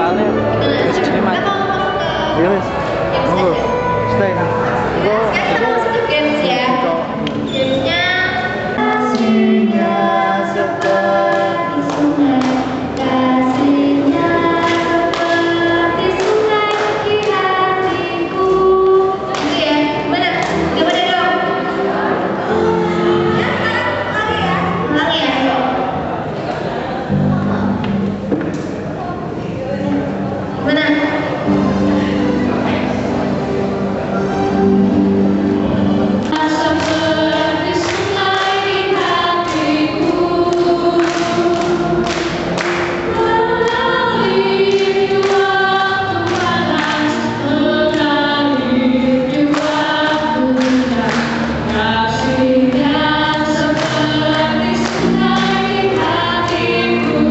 soalnya wis sini mah. Ya wis. Tunggu. Stay. Tunggu. Sekarang kita masuk ke games ya. Gamesnya kasihnya seperti sungai, kasihnya seperti sungai di hatiku. Itu ya, mana? Gimana dong? Ya, lari ya, lari ya. Mana? Seperti sungai di hatiku, mengalir di waktu panas, mengalir di waktu hujan. Kasihnya seperti sungai di hatiku.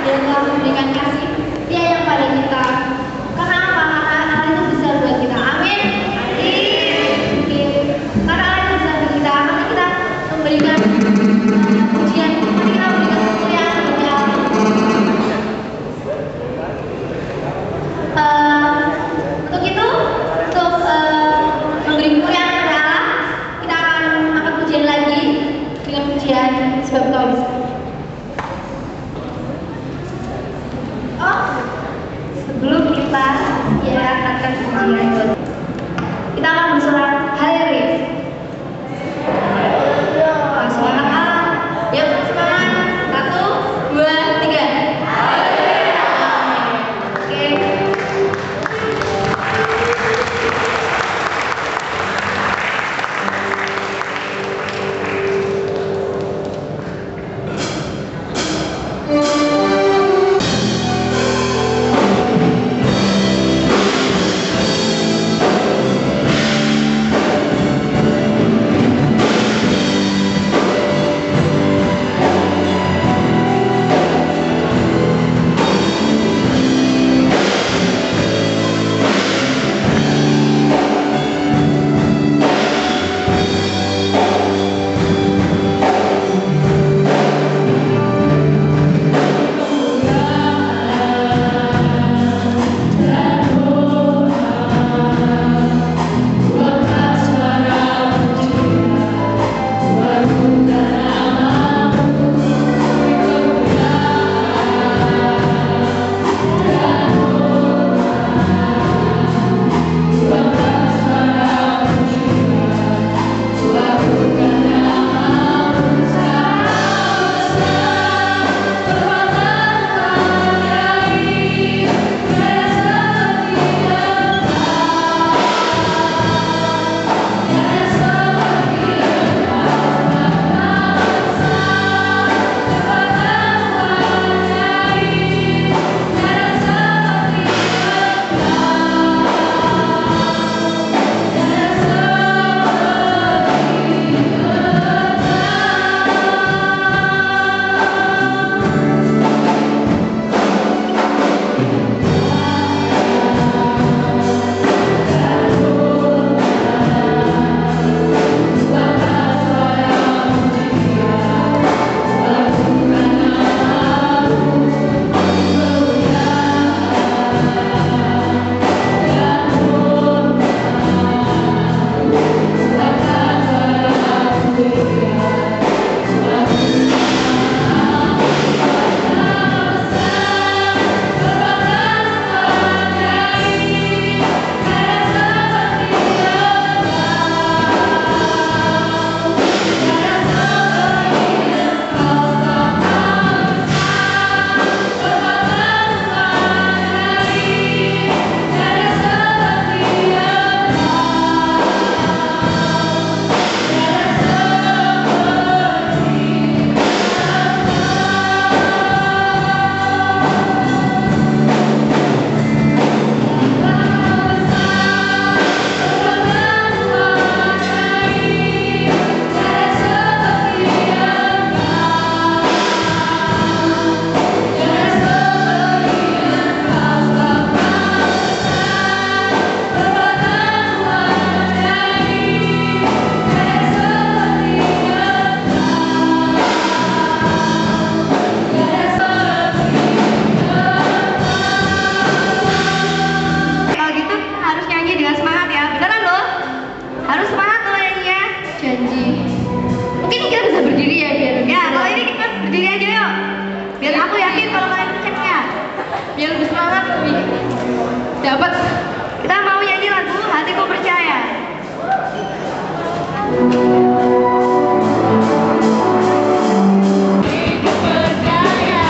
Dia telah memberikan kasih Dia yang pada kita. Karena apa? Karena Allah itu besar buat kita. Amin. Amin. Karena Allah itu besar buat kita, maka kita memberikan pujian, maka kita memberikan kemuliaan bagi Allah. Untuk itu, untuk memberi kemuliaan kepada Allah, kita akan angkat pujian lagi dengan pujian sebab Kau bisa. Sebelum kita akan pujian, kita akan bersorak haleluya. Semangat Allah. Yuk semangat. 1, 2, 3. Oke. dapat. Kita mau nyanyi lagu Hatiku Percaya. Hatiku percaya,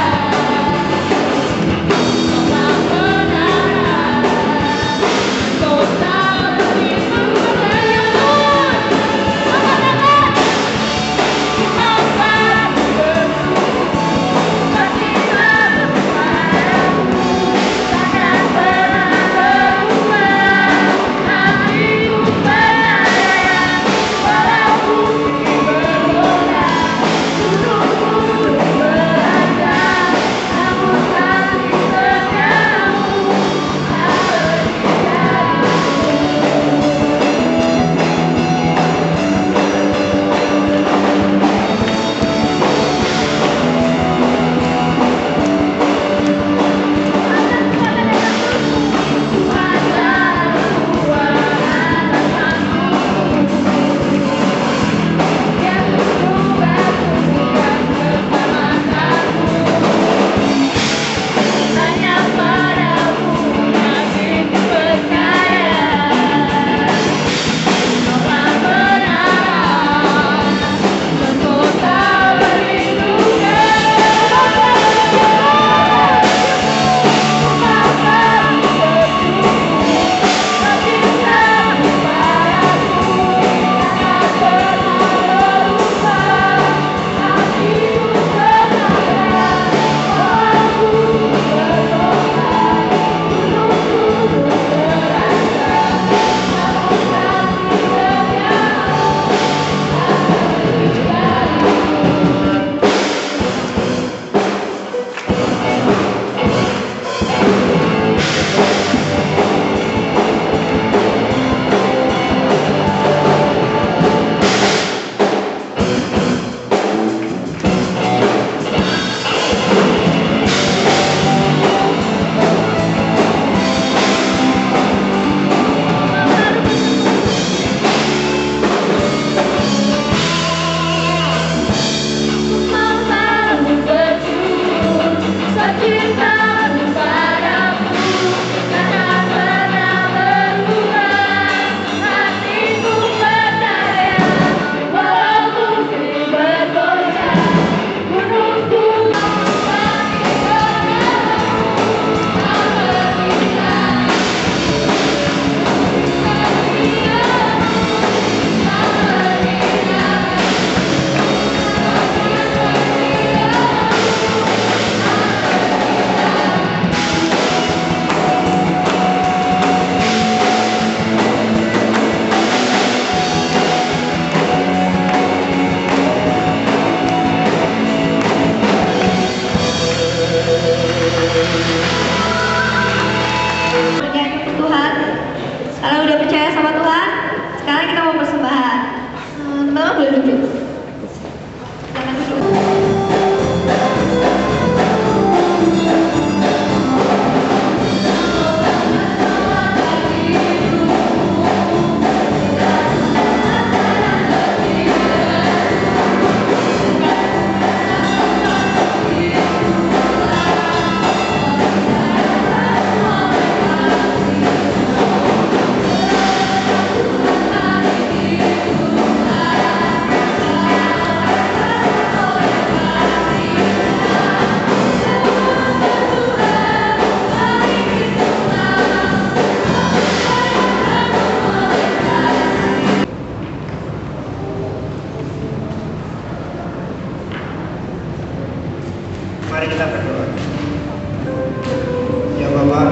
Ya Bapak,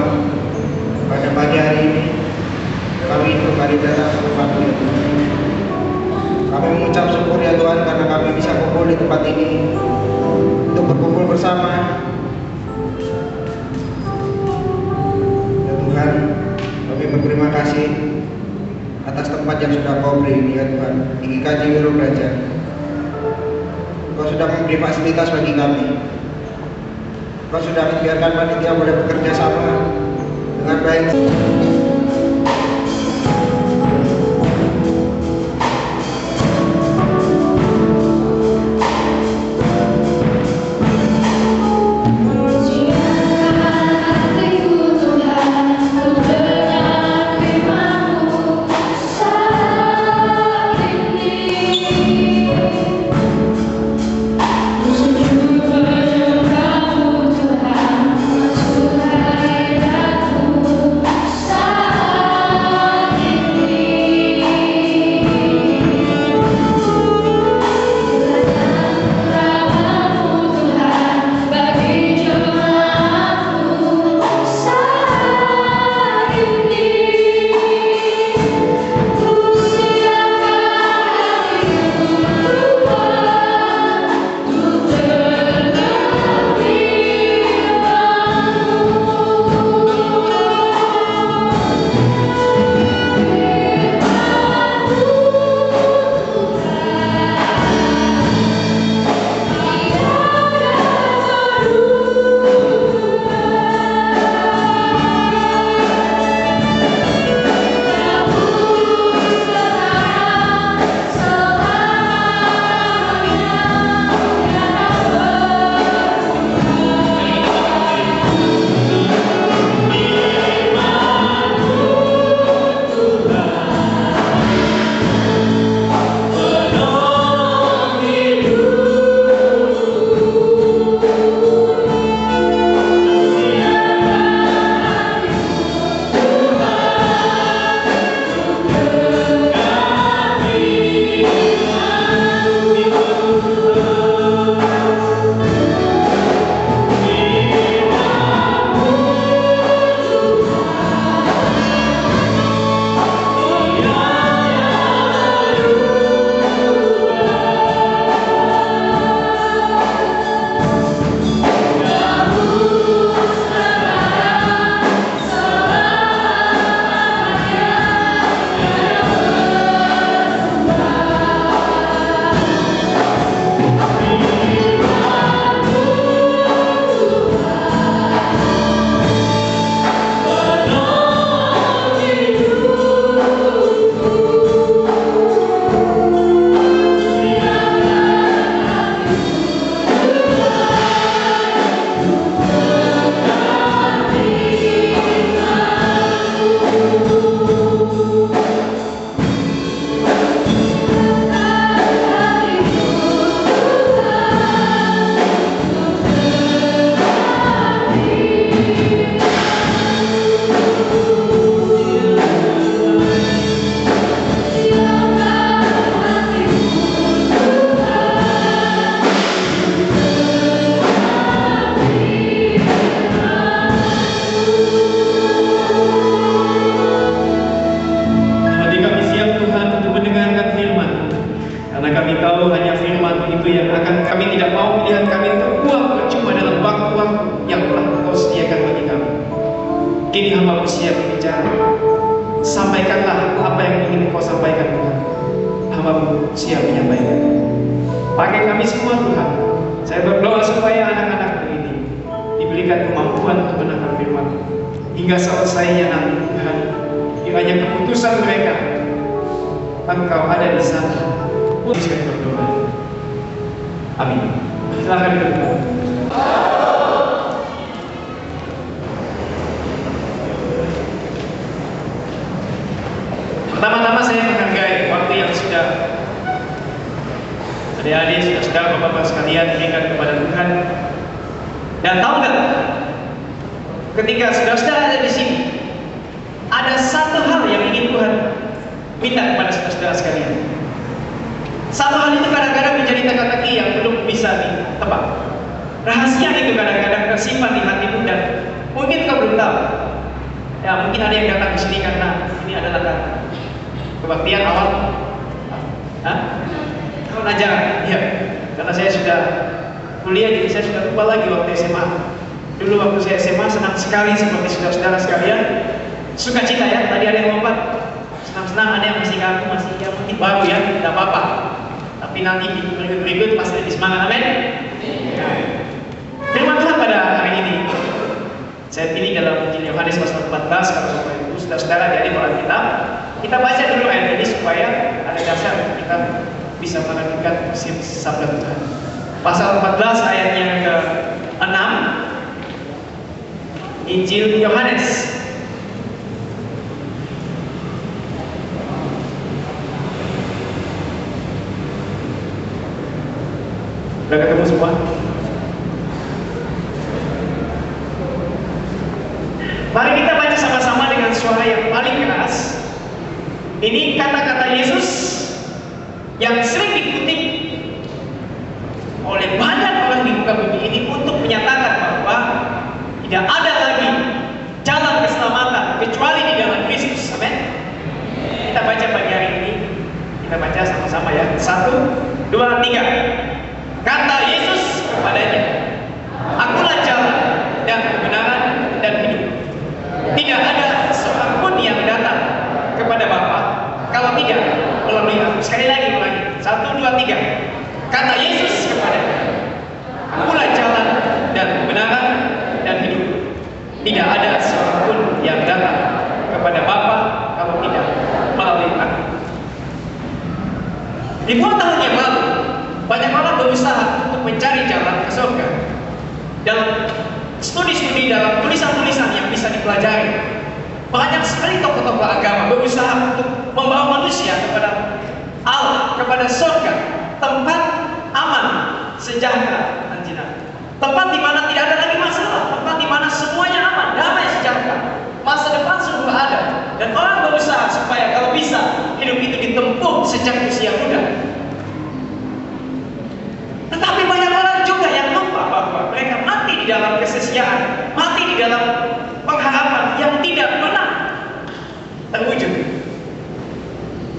pada pagi hari ini kami kembali datang ke tempatmu ya Tuhan. Kami mengucap syukur ya Tuhan karena kami bisa kumpul di tempat ini untuk berkumpul bersama. Ya Tuhan, kami berterima kasih atas tempat yang sudah Kau beri ini ya Tuhan, di GKJ Wirobraja. Kau sudah memberi fasilitas bagi kami. Kau sudah membiarkan panitia boleh bekerja sama dengan baik. Kini hamba siap berbicara. Sampaikanlah apa yang ingin Kau sampaikan, Tuhan. Hamba siap menyampaikan. Pakai kami semua, Tuhan. Saya berdoa supaya anak-anak ini diberikan kemampuan untuk menangkap firman hingga selesainya nanti, Tuhan. Kiranya keputusan mereka Engkau ada di sana. Saya berdoa. Amin. Silakan berdoa. Pertama-tama saya menghargai waktu yang sudah adik-adik, saudara, bapak-bapak sekalian berikan kepada Tuhan. Dan tahu nggak, ketika saudara-saudara ada di sini, ada satu hal yang ingin Tuhan minta kepada saudara-saudara sekalian. Satu hal itu kadang-kadang menjadi teka-teki yang belum bisa ditebak. Rahasia itu kadang-kadang tersimpan di hatimu dan Ya mungkin ada yang datang ke sini karena ini adalah kebaktian awal. Hah? Awal ajaran, iya. Karena saya sudah kuliah, jadi saya sudah lupa lagi waktu SMA. Dulu waktu saya SMA senang sekali seperti saudara-saudara sekalian. Sukacita ya, tadi ada yang lompat. Senang-senang, ada yang masih ngaku, masih ya mungkin baru ya, tidak apa-apa. Tapi nanti di berikut pasti lebih semangat, amin. Terima Tuhan pada hari ini. Saya pilih dalam Injil Yohanes pasal 14 kalau Bapak Ibu saudara-saudara jadi orang kita baca dulu ayat ini supaya ada dasar kita bisa menentukan sabda Tuhan. Pasal 14 ayatnya ke-6 Injil Yohanes. Sudah ketemu semua? Mari kita baca sama-sama dengan suara yang paling keras. Ini kata-kata Yesus yang sering dikutip oleh banyak orang di muka bumi ini untuk menyatakan bahwa tidak ada lagi jalan keselamatan kecuali di dalam Kristus. Amin. Kita baca pagi hari ini. Kita baca sama-sama ya. 1, 2, 3. Kata Yesus kepadanya, "Akulah jalan dan kebenaran dan hidup. Tidak ada seorang pun yang datang kepada Bapa kalau tidak melalui aku." Sekali lagi ulangi. 1, 2, 3. Kata Yesus kepadanya, "Akulah jalan dan kebenaran dan hidup. Tidak ada seorang pun yang datang kepada Bapa kalau tidak melalui aku." Ribuan tahun yang lalu, banyak orang berusaha untuk mencari jalan ke surga. Dalam studi-studi, dalam tulisan-tulisan yang bisa dipelajari, banyak sekali tokoh-tokoh agama berusaha untuk membawa manusia kepada Allah, kepada surga, tempat aman, sejahtera, dan jinak. Tempat di mana tidak ada lagi masalah, tempat di mana semuanya aman, damai, sejahtera. Masa depan sungguh ada, dan orang berusaha supaya kalau bisa hidup itu ditempuh sejak usia muda. Tetapi banyak orang juga yang lupa bahwa mereka mati di dalam kesia-siaan, mati di dalam pengharapan yang tidak pernah terwujud.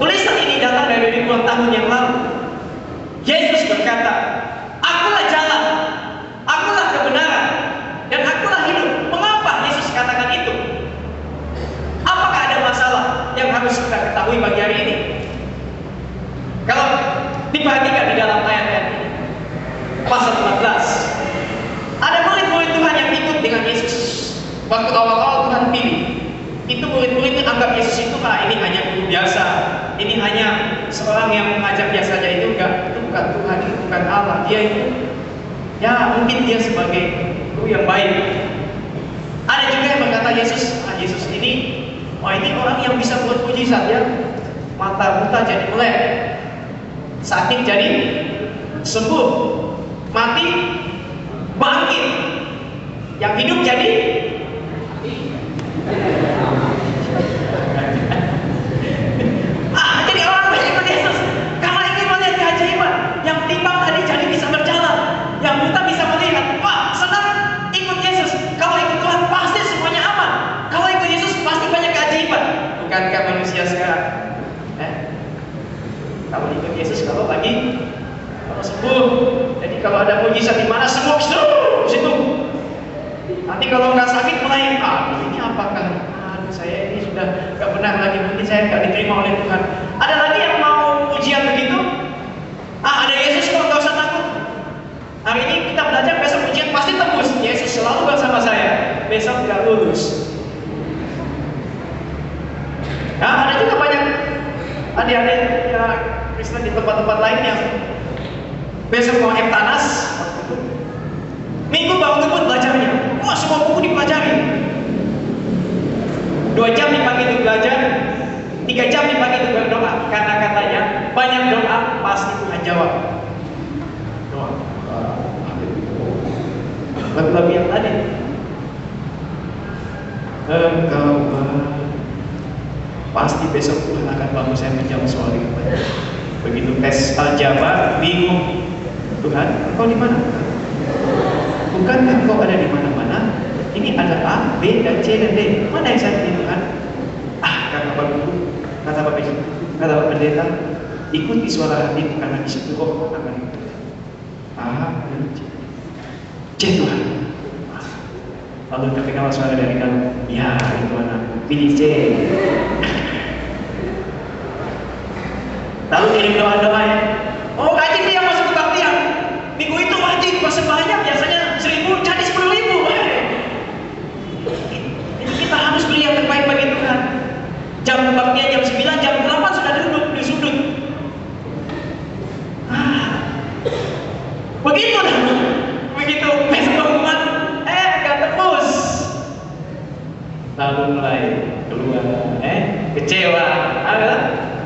Tulisan ini datang dari ribuan tahun yang lalu. Yesus berkata, "Akulah jalan, akulah kebenaran, dan akulah hidup." Mengapa Yesus katakan itu? Apakah ada masalah yang harus kita ketahui pagi hari ini? Kalau diperhatikan di dalam ayat-ayat ini, pasal 14, ada murid-murid Tuhan yang ikut dengan Yesus. Waktu awal-awal Tuhan pilih, itu murid-murid itu anggap Yesus itu ini hanya guru biasa, ini hanya seorang yang mengajar biasa saja. Itu bukan Tuhan, itu bukan Allah. Dia itu, ya mungkin dia sebagai guru yang baik. Ada juga yang berkata Yesus ini, ini orang yang bisa buat mujizat ya. Mata buta jadi melek, sakit jadi sembuh, mati bangkit, yang hidup jadi jadi orang banyak ikut Yesus karena ingin melihat keajaiban. Yang timbang tadi jadi bisa berjalan, yang buta bisa melihat. Wah, senang ikut Yesus. Kalau ikut Tuhan pasti semuanya aman. Kalau ikut Yesus pasti banyak keajaiban. Bukankah manusia sekarang? Kalau ikut Yesus kalau sembuh. Jadi kalau ada mujizat di mana semua situ. Nanti kalau nggak sakit mulai, ini apakah? Saya ini sudah nggak benar lagi, mungkin saya nggak diterima oleh Tuhan. Ada lagi yang mau ujian begitu? Ada Yesus kok, nggak usah takut. Hari ini kita belajar, besok ujian pasti tembus. Yesus selalu bersama saya. Besok nggak lulus. Ada juga banyak adik-adik ya Kristen di tempat-tempat lain yang besok mau Eptanas, minggu baru ngebut belajarnya. Wah, semua buku dipelajari. 2 jam dipakai untuk belajar, 3 jam dipakai untuk berdoa. Karena katanya banyak doa pasti Tuhan jawab. Doa. Lebih yang tadi. Engkau pasti besok Tuhan akan bangun saya menjawab soal itu. Begitu tes aljabar, bingung. Tuhan, engkau di mana? Bukankah engkau ada di mana-mana? Ini Ini ada A, B, dan C, dan D. Mana yang saya pilih Tuhan? Kata Bapak Guru, kata Bapak Pendeta, ikuti suara hatimu karena di situ Roh akan ikut. A, B, C. C Tuhan. Lalu ketika suara dari dalam, ya itu anakku, pilih C. Lalu kirim doa-doa ya. Oh, gaji dia masuk ke kebaktian. Minggu itu wajib persembahnya biasanya 1.000 jadi 10.000. Jadi kita harus beli yang terbaik bagi Tuhan. Jam kebaktian jam 9, jam 8 sudah duduk di sudut. Begitu dah. Begitu besok pengumuman, gak tembus. Lalu mulai keluar, kecewa.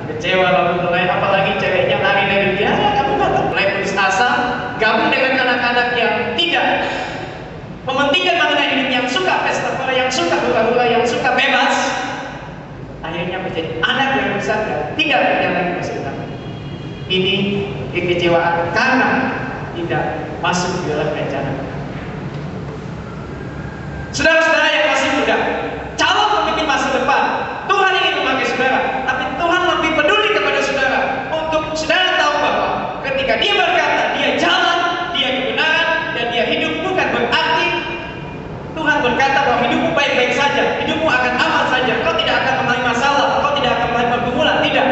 Kecewa lalu mulai, apalagi ceweknya lari dari dia, kamu gak mulai putus asa, gabung dengan anak-anak yang tidak mementingkan mengenai hidup, yang suka pesta pora, yang suka hura-hura, yang suka bebas. Akhirnya menjadi anak yang besar dan tidak berjalan ke Tuhan. Ini kekecewaan karena tidak masuk di dalam rencana. Saudara-saudara yang masih muda, calon pemimpin masa depan, Tuhan ingin memakai saudara, tapi Tuhan lebih peduli kepada saudara untuk saudara tahu bahwa ketika dia berkata dia jalan, dia kebenaran, dan dia hidup, bukan berarti Tuhan berkata bahwa hidupmu baik-baik saja, hidupmu akan aman saja, kau tidak akan mengalami masalah, kau tidak akan mengalami pergumulan, tidak.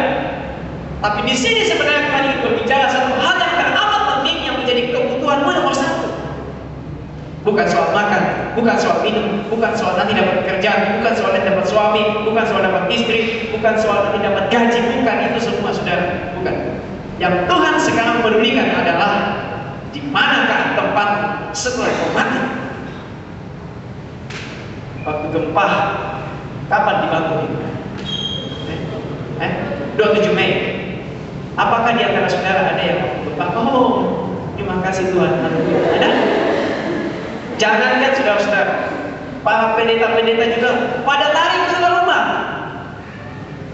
Tapi di sini sebenarnya Tuhan ingin berbicara satu hal yang teramat penting yang menjadi kebutuhanmu nomor satu. Bukan soal makan, bukan soal minum, bukan soal nanti dapat pekerjaan, bukan soal nanti dapat suami, bukan soal dapat istri, bukan soal nanti dapat gaji, bukan itu semua saudara, bukan. Yang Tuhan sekarang pedulikan adalah di manakah tempat setelah kau mati. Waktu gempa, kapan dibangun itu? 27 Mei. Apakah di antara saudara ada yang gempa? Oh, terima kasih Tuhan. Ada? Jangankan saudara-saudara, para pendeta-pendeta juga pada lari keluar rumah.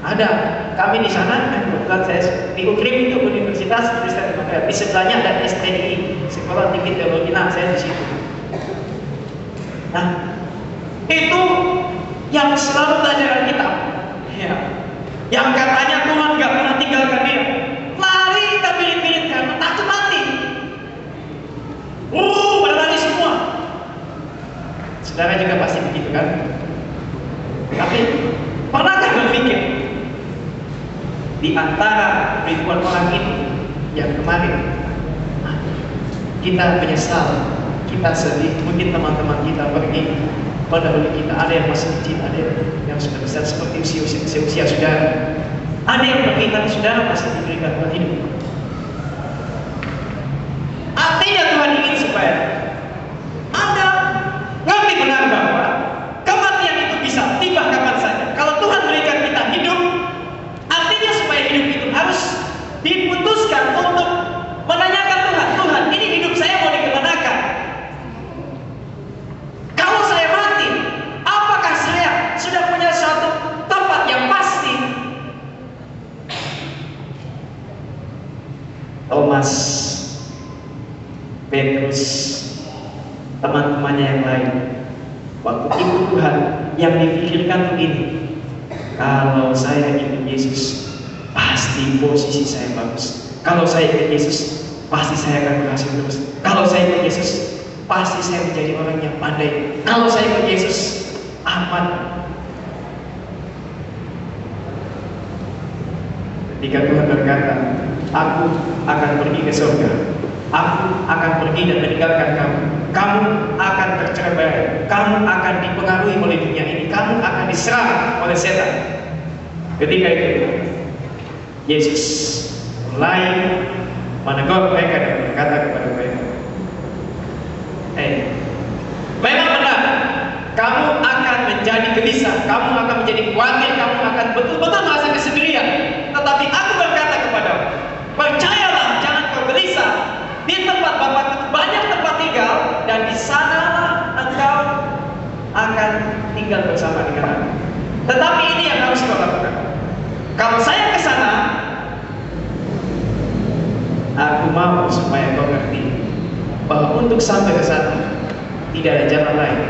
Ada, kami di sana, kebetulan saya di UKRIM itu Universitas Kristen Demokrat, di sebelahnya ada STI, Sekolah Tinggi Teologi. Nah, saya di situ. Nah, itu yang selalu pelajaran kita, ya, yang katanya Tuhan gak pernah tinggalkan dia, lari tapi pilih karena takut mati. Pada lari semua. Saudara juga pasti begitu kan? Tapi pernahkah berpikir di antara ribuan orang ini yang kemarin kita menyesal, kita sedih, mungkin teman-teman kita pergi mendahului kita, ada yang masih kecil, ada yang sudah besar seperti usia saudara, ada yang pergi tapi saudara masih diberikan buat hidup. Artinya Tuhan ingin supaya Anda ngerti benar bahwa kematian itu bisa tiba kapan saja. Kalau Tuhan berikan kita hidup, artinya supaya hidup itu harus diputuskan untuk menanyakan Tuhan, Tuhan ini hidup saya mau dikemanakan? Kalau saya mati, apakah saya sudah punya suatu tempat yang pasti? Thomas, Petrus, teman-temannya yang lain, waktu itu Tuhan yang dipikirkan begini, kalau saya ikut Yesus pasti posisi saya bagus, kalau saya ikut Yesus pasti saya akan berhasil terus, kalau saya ikut Yesus pasti saya menjadi orang yang pandai, kalau saya ikut Yesus aman. Ketika Tuhan berkata, aku akan pergi ke surga, aku akan pergi dan meninggalkan kamu, kamu akan tercerai, kamu akan dipengaruhi oleh dunia ini, kamu akan diserang oleh setan. Ketika itu Yesus mulai menegur mereka dan berkata kepada mereka, memang benar kamu akan menjadi gelisah, kamu akan menjadi khawatir, kamu akan betul-betul merasa kesendirian, tetapi aku berkata kepadamu, percayalah, jangan kau gelisah. Di tempat Bapa itu banyak tempat tinggal, dan di sanalah engkau akan tinggal bersama dengan aku. Tetapi ini yang harus kau lakukan. Kalau saya ke sana, aku mau supaya kau ngerti bahwa untuk sampai ke sana tidak ada jalan lain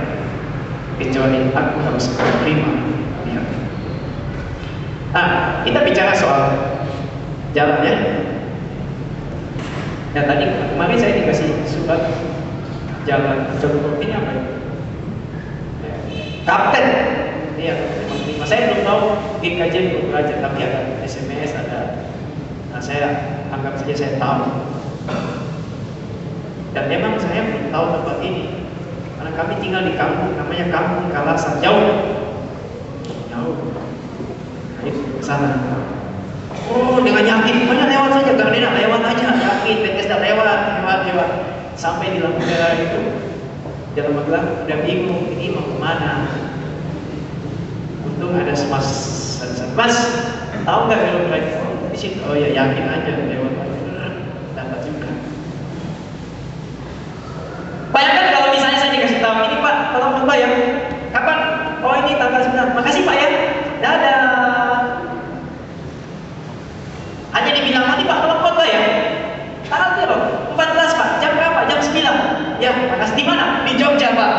kecuali aku harus menerima dia. Nah, kita bicara soal jalan ya. Ya tadi kemarin saya dikasih surat jalan contoh ini apa ya? Kapten. Iya, memang saya belum tahu di kajian belum belajar, tapi ada SMS ada. Nah, saya anggap saja saya tahu. Dan memang saya belum tahu tempat ini, karena kami tinggal di kampung, namanya Kampung Kalasan, jauh. Ayo ke sana. Oh, dengan yakin, mana lewat saja, Gardena lewat aja, yakin, Bethesda lewat. Sampai di lampu merah itu, jalan Magelang, udah bingung, ini mau kemana? Untung ada mas, tahu nggak kalau mereka di situ? Oh ya yakin aja lewat dapat juga. Bayangkan kalau misalnya saya dikasih tahu ini Pak, tolong khotbah ya. Kapan? Oh ini tanggal 9. Makasih Pak ya. Dadah. Hanya dibilang nanti Pak tolong khotbah ya. Tanggal berapa? 14 Pak. Jam berapa? Jam 9. Ya, makasih di mana? Di Jogja Pak.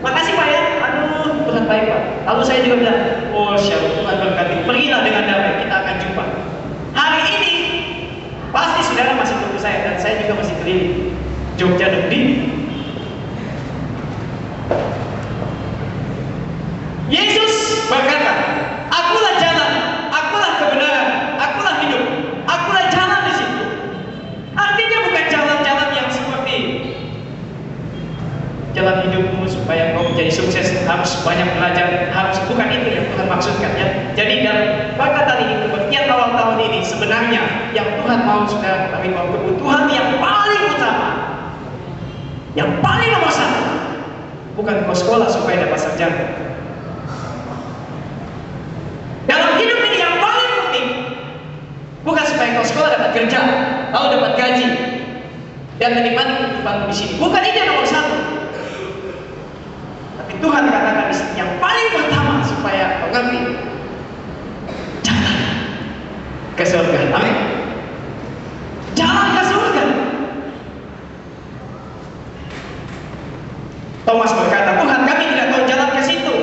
Makasih Pak ya. Aduh, Tuhan baik Pak. Lalu saya juga bilang, oh syarul Tuhan berkati. Pergilah dengan damai, kita akan jumpa. Hari ini pasti saudara masih tunggu saya dan saya juga masih keliling Jogja negeri. Yesus berkata, akulah jalan, akulah kebenaran, akulah hidup, akulah jalan di situ. Artinya bukan jalan-jalan yang seperti jalan hidupmu supaya kau menjadi sukses, harus banyak belajar, harus, bukan itu yang Tuhan maksudkan ya. Jadi dalam perkataan ini, kebaktian awal tahun ini sebenarnya yang Tuhan mau saudara ketahui bahwa kebutuhan yang paling utama, yang paling nomor satu, bukan kau sekolah supaya dapat sarjana. Dalam hidup ini yang paling penting bukan supaya kau sekolah dapat kerja, lalu dapat gaji dan menikmati kehidupanmu di sini. Bukan itu yang nomor satu. Tapi Tuhan katakan yang paling pertama supaya kau ngerti, jalan ke surga. Amin. Jalan ke surga. Thomas berkata, Tuhan kami tidak tahu jalan ke situ.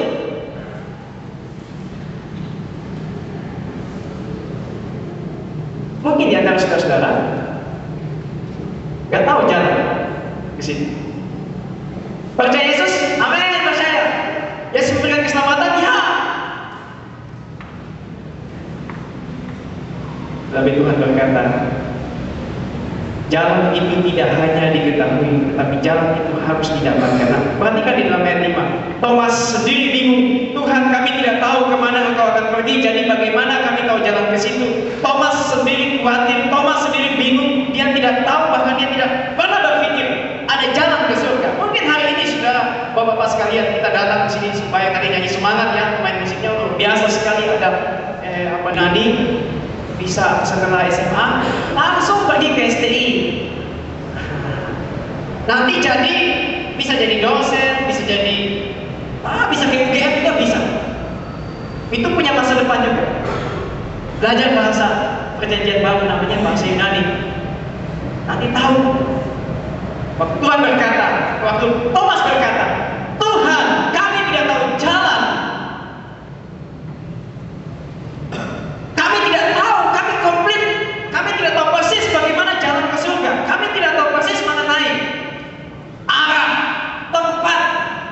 Mungkin di antara saudara-saudara gak tahu jalan ke situ. Percaya Yesus? Amin, percaya. Yesus memberikan keselamatan? Ya. Tapi Tuhan berkata, jalan itu tidak hanya diketahui, tetapi jalan itu harus didapatkan. Nah, perhatikan di dalam ayat 5. Thomas sendiri bingung. Tuhan kami tidak tahu kemana engkau akan pergi, jadi bagaimana kami tahu jalan ke situ? Thomas sendiri khawatir, Thomas sendiri bingung. Dia tidak tahu, bahkan dia tidak pernah berpikir ada jalan ke surga. Mungkin hari ini sudah bapak-bapak sekalian kita datang ke sini supaya tadi nyanyi semangat ya, pemain musiknya luar biasa sekali. Ada Nani bisa setelah SMA langsung pergi ke STI. Nanti bisa jadi dosen, bisa jadi bisa ke UGM juga bisa. Itu punya masa depan juga. Belajar bahasa perjanjian baru namanya bahasa Yunani. Nanti tahu. Waktu Tuhan berkata, waktu Thomas berkata, Tuhan kami tidak tahu jalan. Kami tidak tahu, kami komplit. Kami tidak tahu persis bagaimana jalan ke surga. Kami tidak tahu persis mengenai arah, tempat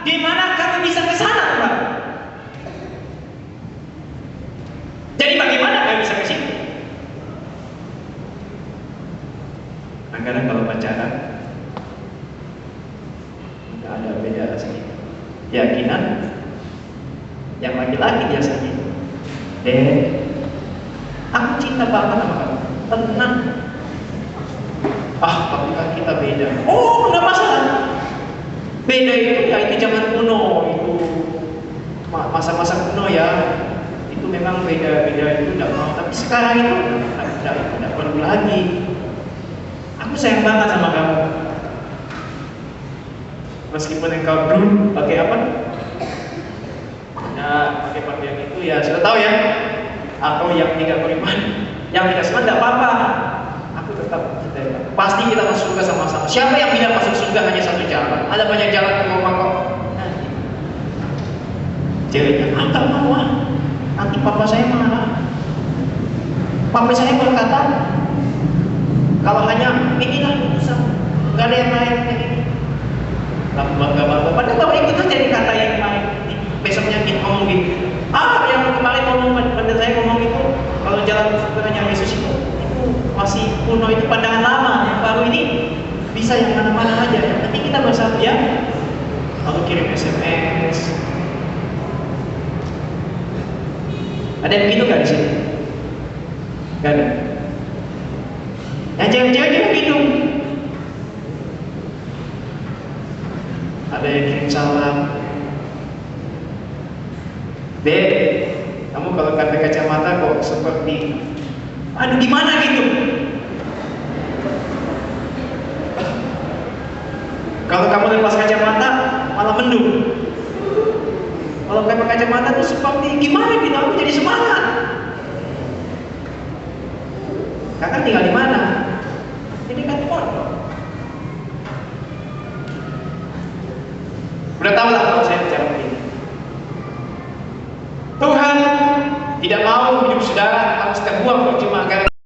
di mana kami bisa ke sana, Tuhan. Jadi bagaimana kami bisa ke situ? Kadang kalau pacaran nggak ada beda sedikit. Keyakinan yang laki-laki biasanya, aku cinta banget sama kamu, tenang. Tapi kan kita beda. Oh, nggak masalah. Beda itu ya itu zaman kuno, itu masa-masa kuno ya. Itu memang beda-beda itu tidak mau. Tapi sekarang itu tidak perlu lagi. Aku sayang banget sama kamu. Meskipun engkau belum pakai apa? Nah, pakai pakaian itu ya sudah tahu ya. Atau yang tidak beriman, yang tidak seiman tidak apa-apa. Aku tetap cintai kamu. Pasti kita masuk surga sama-sama. Siapa yang bilang masuk surga hanya satu jalan? Ada banyak jalan ke rumah kok. Ceweknya, nggak mau ah. Nanti papa saya marah. Papa saya berkata, kalau hanya inilah putusan, nggak ada yang lain kayak ini. Padahal kalau ikut tuh jadi kata yang lain. Besoknya kita ngomong gitu. Yang kemarin ngomong pada saya ngomong itu, kalau jalan sebenarnya Yesus itu masih kuno, itu pandangan lama. Yang baru ini bisa yang mana-mana aja. Yang penting kita bersatu ya. Lalu kirim SMS. Ada yang begitu nggak di sini? Nggak ada. Yang cewek-cewek juga begitu. Ada yang kirim salam. Dek, kamu kalau pakai kacamata kok seperti, aduh gimana gitu. Kalau kamu lepas kacamata malah mendung. Kalau pakai kacamata tuh seperti gimana gitu, aku jadi semangat. Kakak tinggal di mana? Ini kan di pondok. Udah tahu lah kalau saya bicara begini. Tuhan tidak mau hidup saudara harus terbuang berjumpa